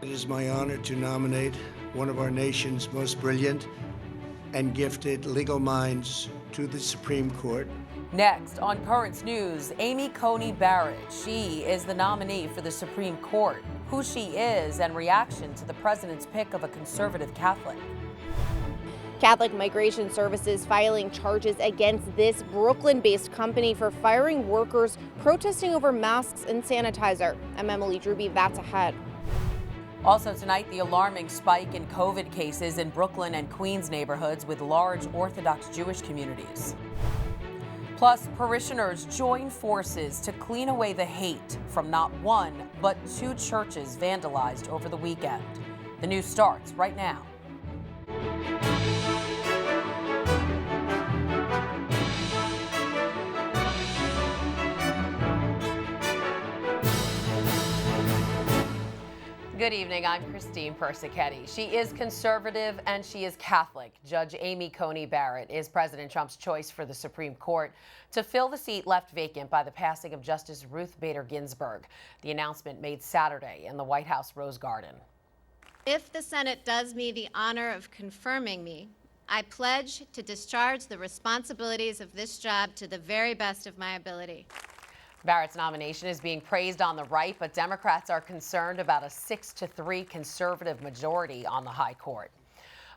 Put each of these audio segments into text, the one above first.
It is my honor to nominate one of our nation's most brilliant and gifted legal minds to the Supreme Court. Next on Currents News, Coney Barrett. She is the nominee for the Supreme Court. Who she is and reaction to the president's pick of a conservative Catholic. Catholic Migration Services filing charges against this Brooklyn-based company for firing workers protesting over masks and sanitizer. I'm Emily Drooby. That's ahead. Also tonight, the alarming spike in COVID cases in Brooklyn and Queens neighborhoods with large Orthodox Jewish communities. Plus, parishioners join forces to clean away the hate from not one, but two churches vandalized over the weekend. The news starts right now. Good evening, I'm Christine Persichetti. She is conservative and she is Catholic. Judge Coney Barrett is President Trump's choice for the Supreme Court to fill the seat left vacant by the passing of Justice Ruth Bader Ginsburg. The announcement made Saturday in the White House Rose Garden. If the Senate does me the honor of confirming me, I pledge to discharge the responsibilities of this job to the very best of my ability. Barrett's nomination is being praised on the right, but Democrats are concerned about a 6-3 conservative majority on the high court.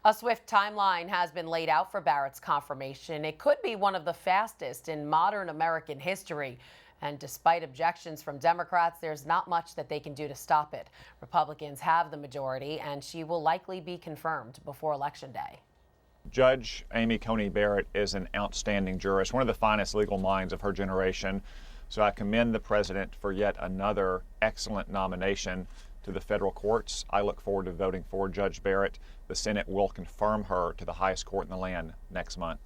A swift timeline has been laid out for Barrett's confirmation. It could be one of the fastest in modern American history. And despite objections from Democrats, there's not much that they can do to stop it. Republicans have the majority, and she will likely be confirmed before Election Day. Judge Coney Barrett is an outstanding jurist, one of the finest legal minds of her generation. So I commend the president for yet another excellent nomination to the federal courts. I look forward to voting for Judge Barrett. The Senate will confirm her to the highest court in the land next month.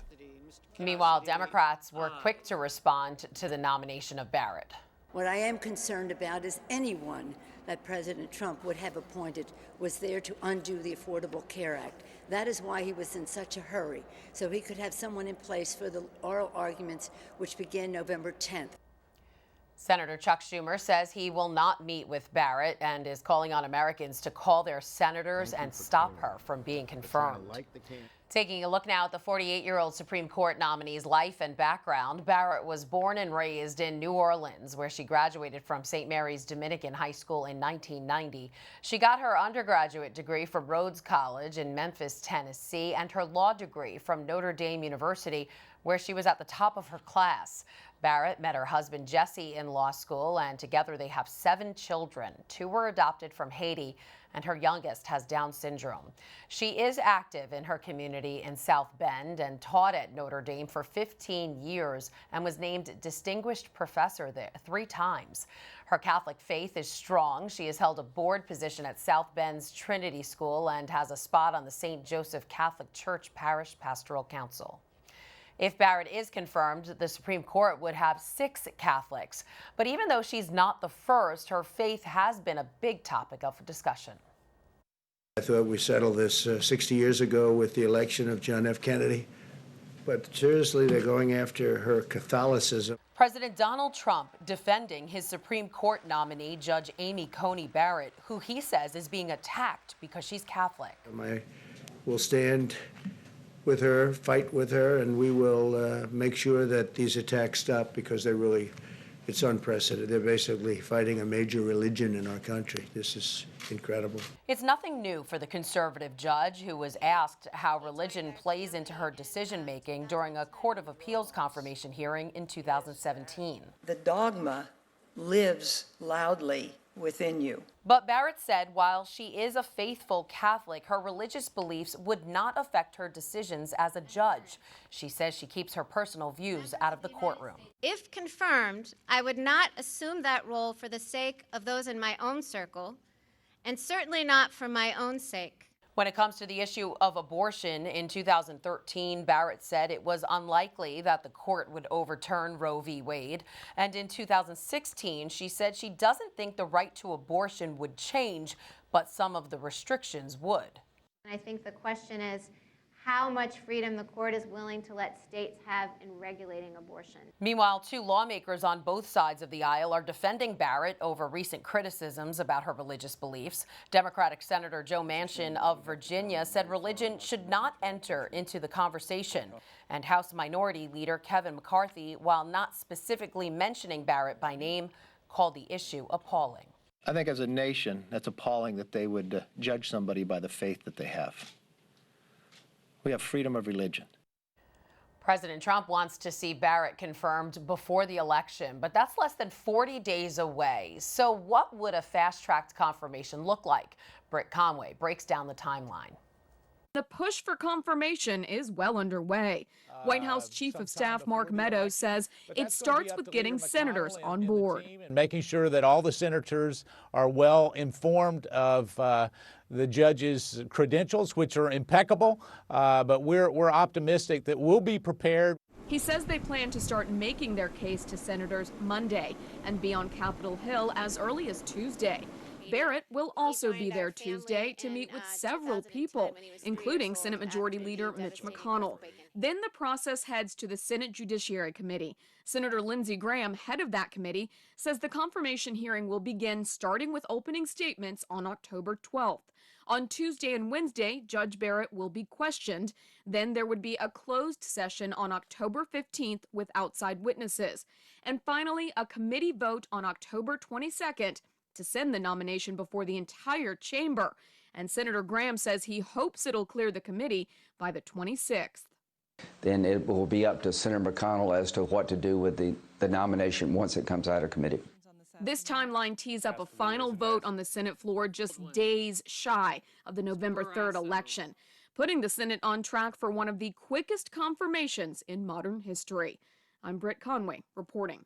Meanwhile, Democrats were quick to respond to the nomination of Barrett. What I am concerned about is anyone that President Trump would have appointed was there to undo the Affordable Care Act. That is why he was in such a hurry, so he could have someone in place for the oral arguments which begin November 10th. Senator Chuck Schumer says he will not meet with Barrett and is calling on Americans to call their senators and stop her from being confirmed. Taking a look now at the 48-year-old Supreme Court nominee's life and background, Barrett was born and raised in New Orleans, where she graduated from St. Mary's Dominican High School in 1990. She got her undergraduate degree from Rhodes College in Memphis, Tennessee, and her law degree from Notre Dame University, where she was at the top of her class. Barrett met her husband Jesse in law school, and together they have 7 children. 2 were adopted from Haiti, and her youngest has Down syndrome. She is active in her community in South Bend and taught at Notre Dame for 15 years and was named Distinguished Professor there 3 times. Her Catholic faith is strong. She has held a board position at South Bend's Trinity School and has a spot on the St. Joseph Catholic Church Parish Pastoral Council. If Barrett is confirmed, the Supreme Court would have 6 Catholics. But even though she's not the first, her faith has been a big topic of discussion. I thought we settled this 60 years ago with the election of John F. Kennedy. But seriously, they're going after her Catholicism. President Donald Trump defending his Supreme Court nominee, Judge Coney Barrett, who he says is being attacked because she's Catholic. I will stand with her, fight with her, and we will make sure that these attacks stop, because it's unprecedented. They're basically fighting a major religion in our country. This is incredible. It's nothing new for the conservative judge, who was asked how religion plays into her decision-making during a Court of Appeals confirmation hearing in 2017. The dogma lives loudly within you. But Barrett said while she is a faithful Catholic, her religious beliefs would not affect her decisions as a judge. She says she keeps her personal views out of the courtroom. If confirmed, I would not assume that role for the sake of those in my own circle, and certainly not for my own sake. When it comes to the issue of abortion, in 2013, Barrett said it was unlikely that the court would overturn Roe v. Wade. And in 2016, she said she doesn't think the right to abortion would change, but some of the restrictions would. I think the question is, how much freedom the court is willing to let states have in regulating abortion. Meanwhile, two lawmakers on both sides of the aisle are defending Barrett over recent criticisms about her religious beliefs. Democratic Senator Joe Manchin of Virginia said religion should not enter into the conversation. And House Minority Leader Kevin McCarthy, while not specifically mentioning Barrett by name, called the issue appalling. I think as a nation, that's appalling that they would judge somebody by the faith that they have. We have freedom of religion. President Trump wants to see Barrett confirmed before the election, but that's less than 40 days away. So what would a fast-tracked confirmation look like? Britt Conway breaks down the timeline. The push for confirmation is well underway. White House Chief of Staff Mark Meadows says it starts with getting senators on board. And making sure that all the senators are well informed of the judge's credentials, which are impeccable, but we're optimistic that we'll be prepared. He says they plan to start making their case to senators Monday and be on Capitol Hill as early as Tuesday. Barrett will also be there Tuesday to meet with several people, including Senate Majority Leader Mitch McConnell. Then the process heads to the Senate Judiciary Committee. Senator Lindsey Graham, head of that committee, says the confirmation hearing will begin starting with opening statements on October 12th. On Tuesday and Wednesday, Judge Barrett will be questioned. Then there would be a closed session on October 15th with outside witnesses. And finally, a committee vote on October 22nd to send the nomination before the entire chamber. And Senator Graham says he hopes it'll clear the committee by the 26th. Then it will be up to Senator McConnell as to what to do with the nomination once it comes out of committee. This timeline tees up a final vote on the Senate floor just days shy of the November 3rd election, putting the Senate on track for one of the quickest confirmations in modern history. I'm Britt Conway reporting.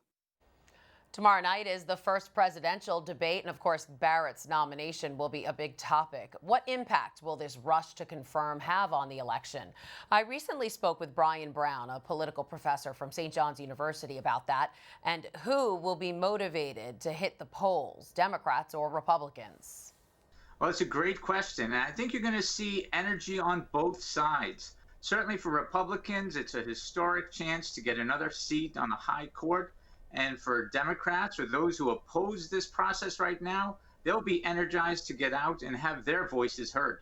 Tomorrow night is the first presidential debate, and of course, Barrett's nomination will be a big topic. What impact will this rush to confirm have on the election? I recently spoke with BROWNE, a political professor from St. John's University, about that, and who will be motivated to hit the polls, Democrats or Republicans? Well, it's a great question, and I think you're going to see energy on both sides. Certainly for Republicans, it's a historic chance to get another seat on the high court. And for Democrats or those who oppose this process right now, they'll be energized to get out and have their voices heard.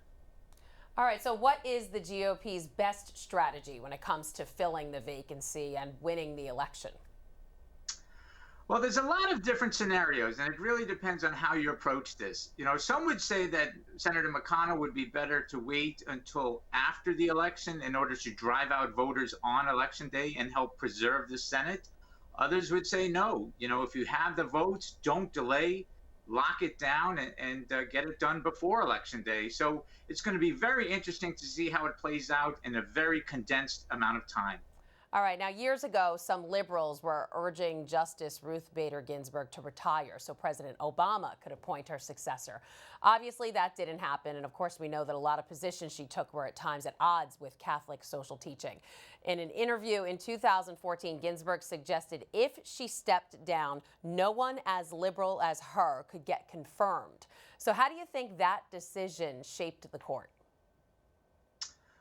All right, so what is the GOP's best strategy when it comes to filling the vacancy and winning the election? Well, there's a lot of different scenarios, and it really depends on how you approach this. You know, some would say that Senator McConnell would be better to wait until after the election in order to drive out voters on Election Day and help preserve the Senate. Others would say no. You know, if you have the votes, don't delay, lock it down and get it done before Election Day. So it's going to be very interesting to see how it plays out in a very condensed amount of time. All right, now years ago, some liberals were urging Justice Ruth Bader Ginsburg to retire so President Obama could appoint her successor. Obviously, that didn't happen, and of course, we know that a lot of positions she took were at times at odds with Catholic social teaching. In an interview in 2014, Ginsburg suggested if she stepped down, no one as liberal as her could get confirmed. So how do you think that decision shaped the court?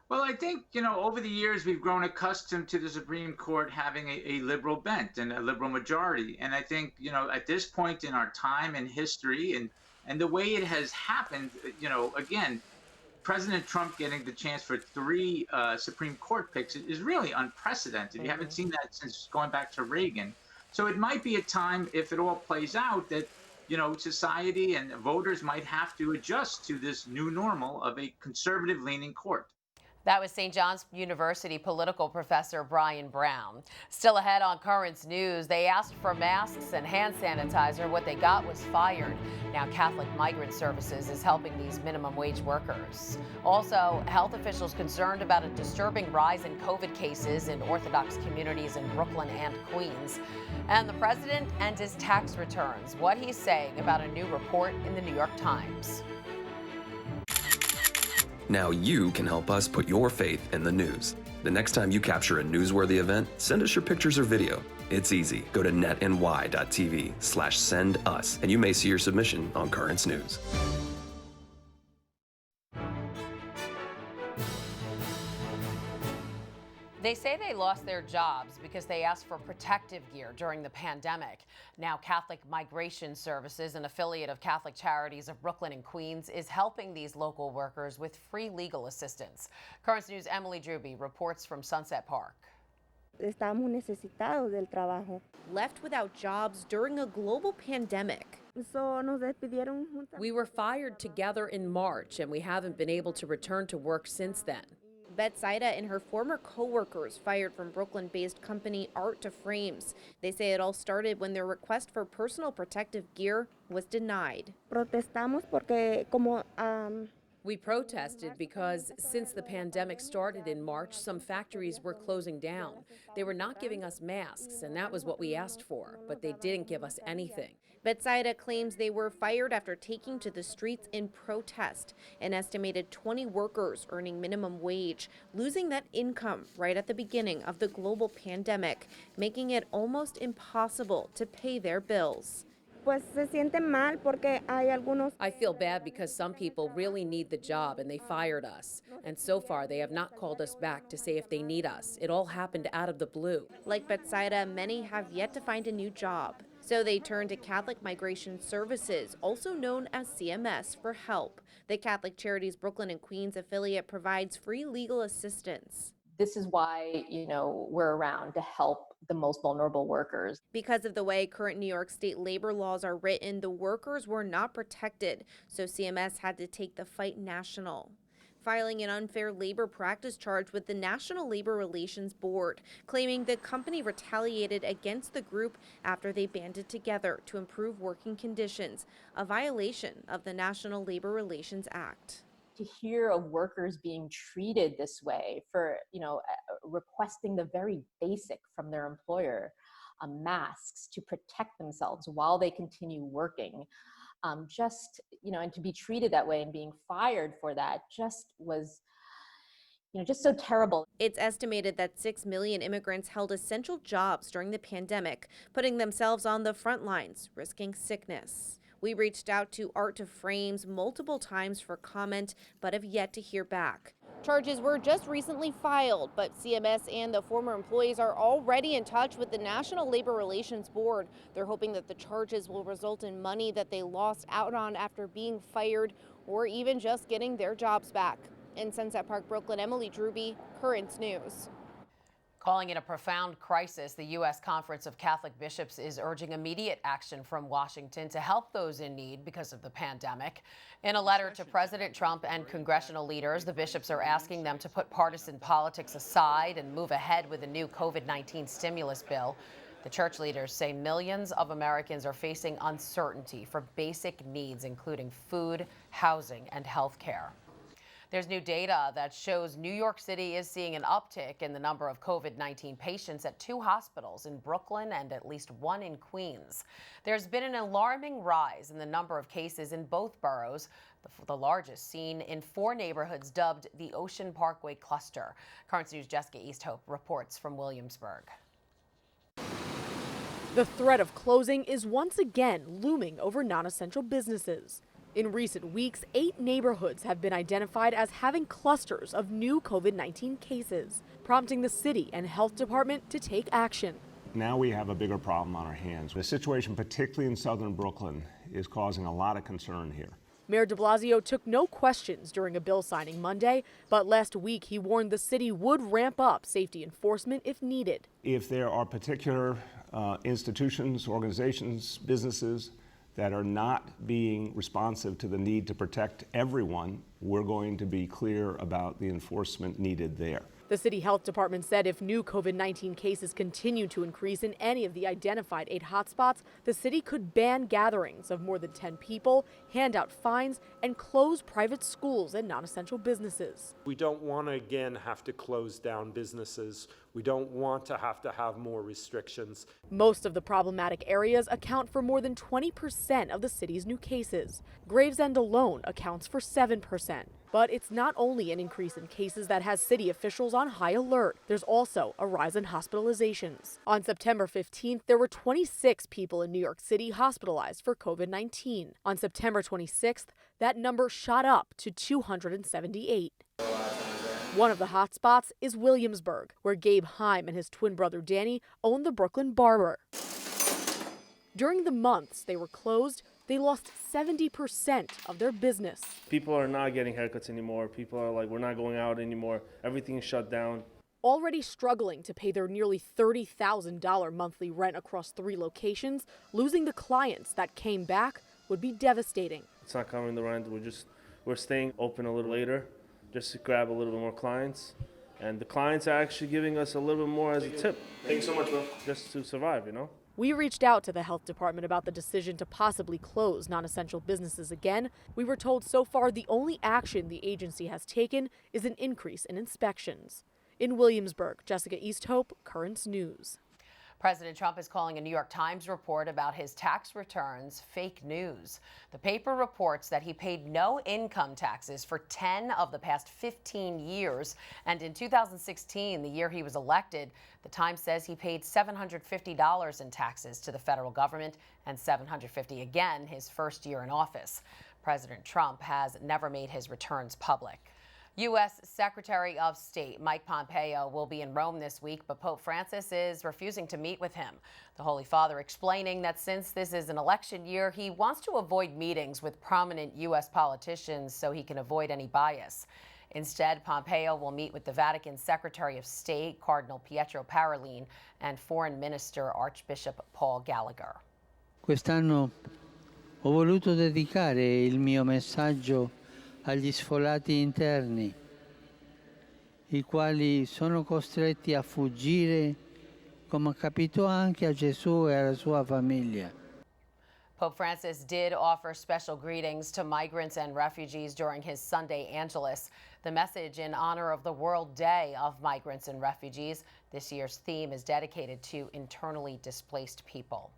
Well, I think, you know, over the years, we've grown accustomed to the Supreme Court having a liberal bent and a liberal majority. And I think, you know, at this point in our time and history and the way it has happened, you know, again, President Trump getting the chance for 3 Supreme Court picks is really unprecedented. You haven't seen that since going back to Reagan. So it might be a time, if it all plays out, that, you know, society and voters might have to adjust to this new normal of a conservative-leaning court. That was St. John's University political professor Brian Brown. Still ahead on Currents News, they asked for masks and hand sanitizer. What they got was fired. Now Catholic Migrant Services is helping these minimum wage workers. Also, health officials concerned about a disturbing rise in COVID cases in Orthodox communities in Brooklyn and Queens. And the president and his tax returns, what he's saying about a new report in the New York Times. Now you can help us put your faith in the news. The next time you capture a newsworthy event, send us your pictures or video. It's easy. Go to netny.tv/send us, and you may see your submission on Currents News. They say they lost their jobs because they asked for protective gear during the pandemic. Now, Catholic Migration Services, an affiliate of Catholic Charities of Brooklyn and Queens, is helping these local workers with free legal assistance. Currents News' Emily Drooby reports from Sunset Park. Estamos necesitados del trabajo. Left without jobs during a global pandemic. We were fired together in March, and we haven't been able to return to work since then. Betsaida and her former co-workers fired from Brooklyn-based company Art to Frames. They say it all started when their request for personal protective gear was denied. Protestamos porque We protested because since the pandemic started in March, some factories were closing down. They were not giving us masks, and that was what we asked for, but they didn't give us anything. Betsaida claims they were fired after taking to the streets in protest. An estimated 20 workers earning minimum wage, losing that income right at the beginning of the global pandemic, making it almost impossible to pay their bills. I feel bad because some people really need the job and they fired us. And so far, they have not called us back to say if they need us. It all happened out of the blue. Like Betsaida, many have yet to find a new job. So they turn to Catholic Migration Services, also known as CMS, for help. The Catholic Charities Brooklyn and Queens affiliate provides free legal assistance. This is why, we're around to help the most vulnerable workers. Because of the way current New York State labor laws are written, the workers were not protected, so CMS had to take the fight national. Filing an unfair labor practice charge with the National Labor Relations Board, claiming the company retaliated against the group after they banded together to improve working conditions, a violation of the National Labor Relations Act. To hear of workers being treated this way for, requesting the very basic from their employer, masks to protect themselves while they continue working, and to be treated that way and being fired for that just was, just so terrible. It's estimated that 6 million immigrants held essential jobs during the pandemic, putting themselves on the front lines, risking sickness. We reached out to Art to Frames multiple times for comment, but have yet to hear back. Charges were just recently filed, but CMS and the former employees are already in touch with the National Labor Relations Board. They're hoping that the charges will result in money that they lost out on after being fired, or even just getting their jobs back. In Sunset Park, Brooklyn, Emily Drooby, Currents News. Calling it a profound crisis, the U.S. Conference of Catholic Bishops is urging immediate action from Washington to help those in need because of the pandemic. In a letter to President Trump and congressional leaders, the bishops are asking them to put partisan politics aside and move ahead with a new COVID-19 stimulus bill. The church leaders say millions of Americans are facing uncertainty for basic needs, including food, housing, and health care. There's new data that shows New York City is seeing an uptick in the number of COVID-19 patients at 2 hospitals in Brooklyn and at least 1 in Queens. There's been an alarming rise in the number of cases in both boroughs, the largest seen in 4 neighborhoods dubbed the Ocean Parkway Cluster. Currents News' Jessica Easthope reports from Williamsburg. The threat of closing is once again looming over non-essential businesses. In recent weeks, 8 neighborhoods have been identified as having clusters of new COVID-19 cases, prompting the city and health department to take action. Now we have a bigger problem on our hands. The situation, particularly in southern Brooklyn, is causing a lot of concern here. Mayor de Blasio took no questions during a bill signing Monday, but last week he warned the city would ramp up safety enforcement if needed. If there are particular institutions, organizations, businesses that are not being responsive to the need to protect everyone, we're going to be clear about the enforcement needed there. The city health department said if new COVID-19 cases continue to increase in any of the identified 8 hotspots, the city could ban gatherings of more than 10 people, hand out fines, and close private schools and non-essential businesses. We don't want to again have to close down businesses. We don't want to have more restrictions. Most of the problematic areas account for more than 20% of the city's new cases. Gravesend alone accounts for 7%. But it's not only an increase in cases that has city officials on high alert. There's also a rise in hospitalizations. On September 15th, there were 26 people in New York City hospitalized for COVID-19. On September 26th, that number shot up to 278. One of the hotspots is Williamsburg, where Gabe Heim and his twin brother Danny own the Brooklyn Barber. During the months they were closed, they lost 70% of their business. People are not getting haircuts anymore. People are like, we're not going out anymore. Everything's shut down. Already struggling to pay their nearly $30,000 monthly rent across 3 locations, losing the clients that came back would be devastating. It's not covering the rent. We're staying open a little later just to grab a little bit more clients. And the clients are actually giving us a little bit more as a tip. Thanks so much, bro. Just to survive, you know? We reached out to the health department about the decision to possibly close non-essential businesses again. We were told so far the only action the agency has taken is an increase in inspections. In Williamsburg, Jessica Easthope, Currents News. President Trump is calling a New York Times report about his tax returns fake news. The paper reports that he paid no income taxes for 10 of the past 15 years. And in 2016, the year he was elected, the Times says he paid $750 in taxes to the federal government and $750 again his first year in office. President Trump has never made his returns public. U.S. Secretary of State Mike Pompeo will be in Rome this week, but Pope Francis is refusing to meet with him. The Holy Father explaining that since this is an election year, he wants to avoid meetings with prominent U.S. politicians so he can avoid any bias. Instead, Pompeo will meet with the Vatican Secretary of State, Cardinal Pietro Parolin, and Foreign Minister Archbishop Paul Gallagher. Quest'anno ho voluto dedicare il mio messaggio agli sfollati interni, i quali sono costretti a fuggire, come capitò anche a Gesù e alla sua famiglia. Pope Francis did offer special greetings to migrants and refugees during his Sunday Angelus. The message in honor of the World Day of Migrants and Refugees. This year's theme is dedicated to internally displaced people.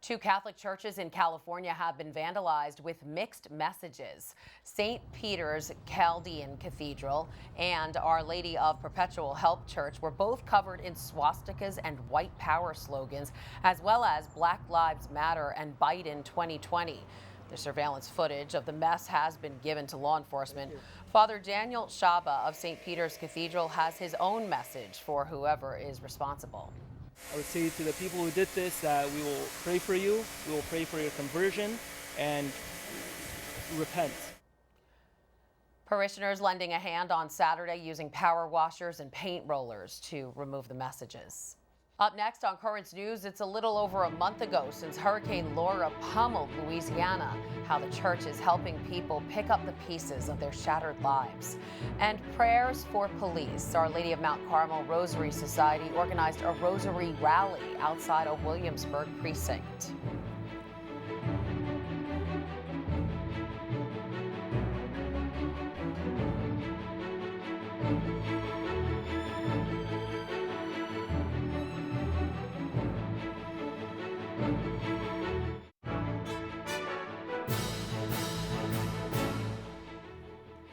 2 Catholic churches in California have been vandalized with mixed messages. St. Peter's Chaldean Cathedral and Our Lady of Perpetual Help Church were both covered in swastikas and white power slogans, as well as Black Lives Matter and Biden 2020. The surveillance footage of the mess has been given to law enforcement. Father Daniel Shaba of St. Peter's Cathedral has his own message for whoever is responsible. I would say to the people who did this that we will pray for you, we will pray for your conversion, and repent. Parishioners lending a hand on Saturday using power washers and paint rollers to remove the messages. Up next on Currents News, it's a little over a month ago since Hurricane Laura pummeled Louisiana, how the church is helping people pick up the pieces of their shattered lives. And prayers for police. Our Lady of Mount Carmel Rosary Society organized a rosary rally outside a Williamsburg precinct.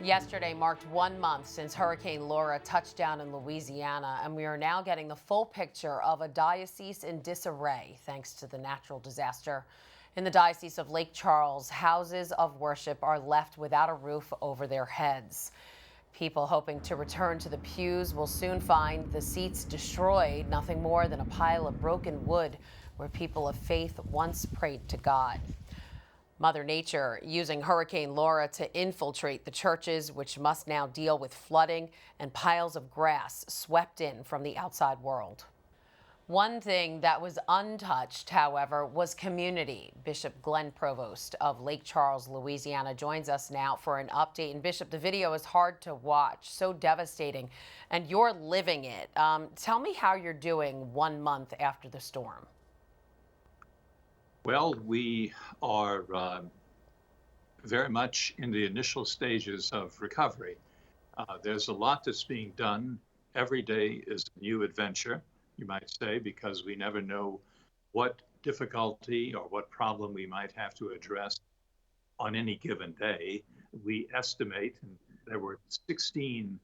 Yesterday marked 1 month since Hurricane Laura touched down in Louisiana, and we are now getting the full picture of a diocese in disarray thanks to the natural disaster. In the Diocese of Lake Charles, houses of worship are left without a roof over their heads. People hoping to return to the pews will soon find the seats destroyed, nothing more than a pile of broken wood where people of faith once prayed to God. Mother Nature using Hurricane Laura to infiltrate the churches, which must now deal with flooding and piles of grass swept in from the outside world. One thing that was untouched, however, was community. Bishop Glenn Provost of Lake Charles, Louisiana, joins us now for an update. And Bishop, the video is hard to watch, so devastating, and you're living it. Tell me how you're doing 1 month after the storm. Well, we are very much in the initial stages of recovery. There's a lot that's being done. Every day is a new adventure, you might say, because we never know what difficulty or what problem we might have to address on any given day. We estimate there were 16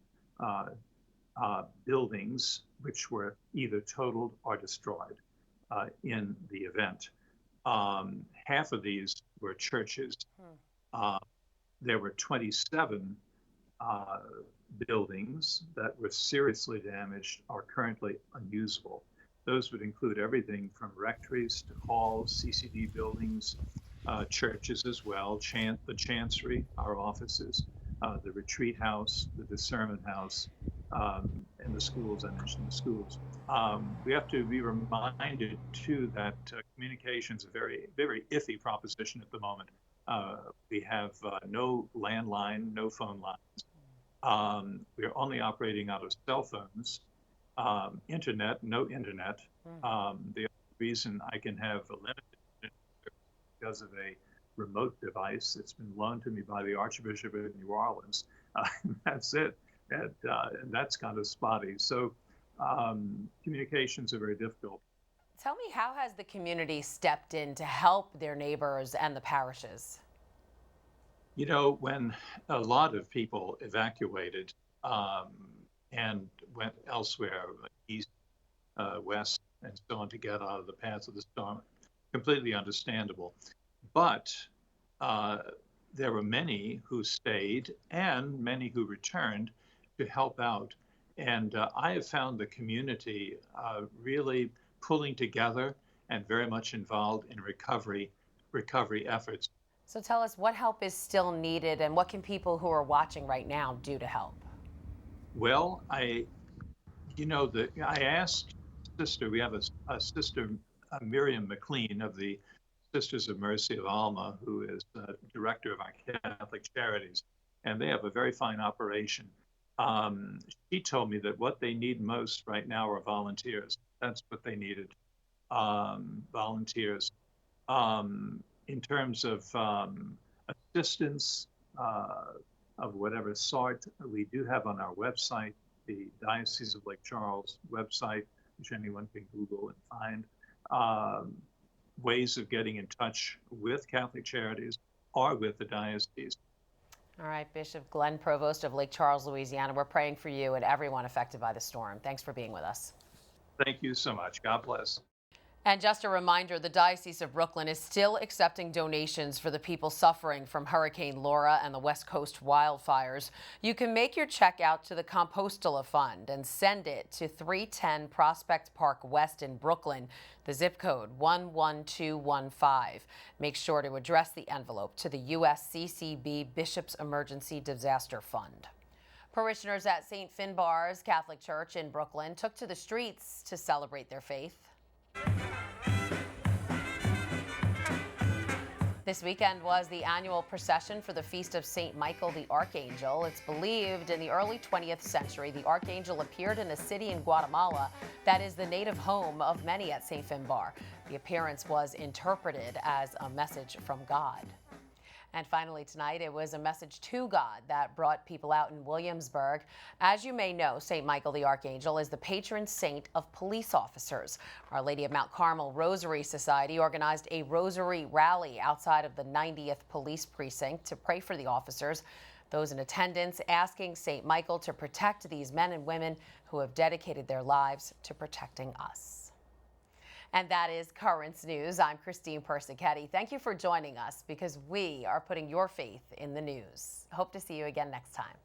buildings which were either totaled or destroyed in the event. Half of these were churches. There were 27 buildings that were seriously damaged are currently unusable. Those would include everything from rectories to halls, CCD buildings, churches as well, the chancery, our offices, the retreat house, the discernment house, and the schools. I mentioned the schools. We have to be reminded too that communications is a very, very iffy proposition at the moment. We have no landline, no phone lines. We are only operating out of cell phones. Internet, no internet. The reason I can have a limited because of a remote device that's been loaned to me by the Archbishop of New Orleans. That's it. And that's kind of spotty. So communications are very difficult. Tell me, how has the community stepped in to help their neighbors and the parishes? You know, when a lot of people evacuated and went elsewhere, east, west, and so on, to get out of the path of the storm, completely understandable. But there were many who stayed and many who returned to help out. And I have found the community really pulling together and very much involved in recovery efforts. So tell us, what help is still needed and what can people who are watching right now do to help? Well, I asked sister, we have a sister, Miriam McLean of the Sisters of Mercy of Alma, who is director of our Catholic Charities, and they have a very fine operation. She told me that what they need most right now are volunteers. That's what they needed, volunteers. In terms of assistance of whatever sort, we do have on our website, the Diocese of Lake Charles website, which anyone can Google and find, ways of getting in touch with Catholic Charities or with the diocese. All right, Bishop Glenn Provost of Lake Charles, Louisiana, we're praying for you and everyone affected by the storm. Thanks for being with us. Thank you so much. God bless. And just a reminder, the Diocese of Brooklyn is still accepting donations for the people suffering from Hurricane Laura and the West Coast wildfires. You can make your check out to the Compostela Fund and send it to 310 Prospect Park West in Brooklyn, the zip code 11215. Make sure to address the envelope to the USCCB Bishop's Emergency Disaster Fund. Parishioners at St. Finbarr's Catholic Church in Brooklyn took to the streets to celebrate their faith. This weekend was the annual procession for the Feast of St. Michael the Archangel. It's believed in the early 20th century, the Archangel appeared in a city in Guatemala that is the native home of many at St. Finbarr. The appearance was interpreted as a message from God. And finally tonight, it was a message to God that brought people out in Williamsburg. As you may know, St. Michael the Archangel is the patron saint of police officers. Our Lady of Mount Carmel Rosary Society organized a rosary rally outside of the 90th Police Precinct to pray for the officers. Those in attendance asking St. Michael to protect these men and women who have dedicated their lives to protecting us. And that is Currents News. I'm Christine Persichetti. Thank you for joining us because we are putting your faith in the news. Hope to see you again next time.